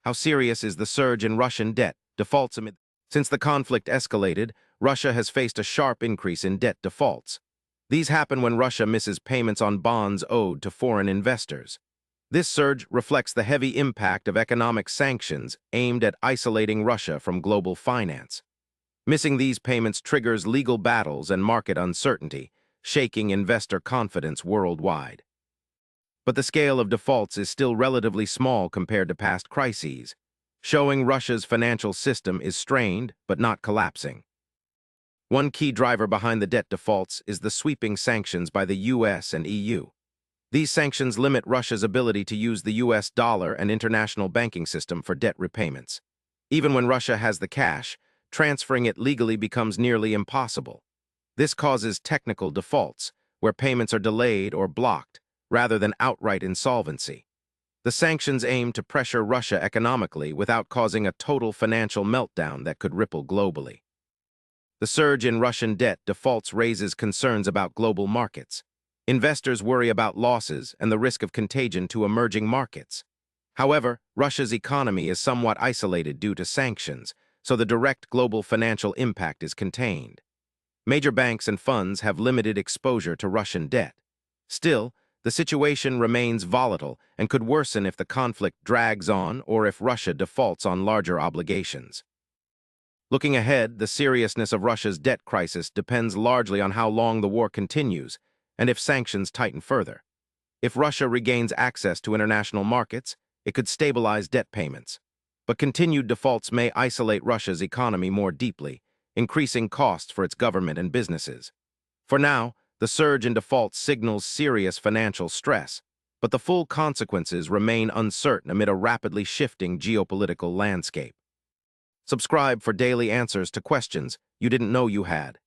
How serious is the surge in Russian debt defaults amid? Since the conflict escalated, Russia has faced a sharp increase in debt defaults. These happen when Russia misses payments on bonds owed to foreign investors. This surge reflects the heavy impact of economic sanctions aimed at isolating Russia from global finance. Missing these payments triggers legal battles and market uncertainty, shaking investor confidence worldwide. But the scale of defaults is still relatively small compared to past crises, showing Russia's financial system is strained but not collapsing. One key driver behind the debt defaults is the sweeping sanctions by the US and EU. These sanctions limit Russia's ability to use the US dollar and international banking system for debt repayments. Even when Russia has the cash, transferring it legally becomes nearly impossible. This causes technical defaults, where payments are delayed or blocked, rather than outright insolvency. The sanctions aim to pressure Russia economically without causing a total financial meltdown that could ripple globally. The surge in Russian debt defaults raises concerns about global markets. Investors worry about losses and the risk of contagion to emerging markets. However, Russia's economy is somewhat isolated due to sanctions, so the direct global financial impact is contained. Major banks and funds have limited exposure to Russian debt. Still, the situation remains volatile and could worsen if the conflict drags on or if Russia defaults on larger obligations. Looking ahead, the seriousness of Russia's debt crisis depends largely on how long the war continues and if sanctions tighten further. If Russia regains access to international markets, it could stabilize debt payments. But continued defaults may isolate Russia's economy more deeply, increasing costs for its government and businesses. For now, the surge in defaults signals serious financial stress, but the full consequences remain uncertain amid a rapidly shifting geopolitical landscape. Subscribe for daily answers to questions you didn't know you had.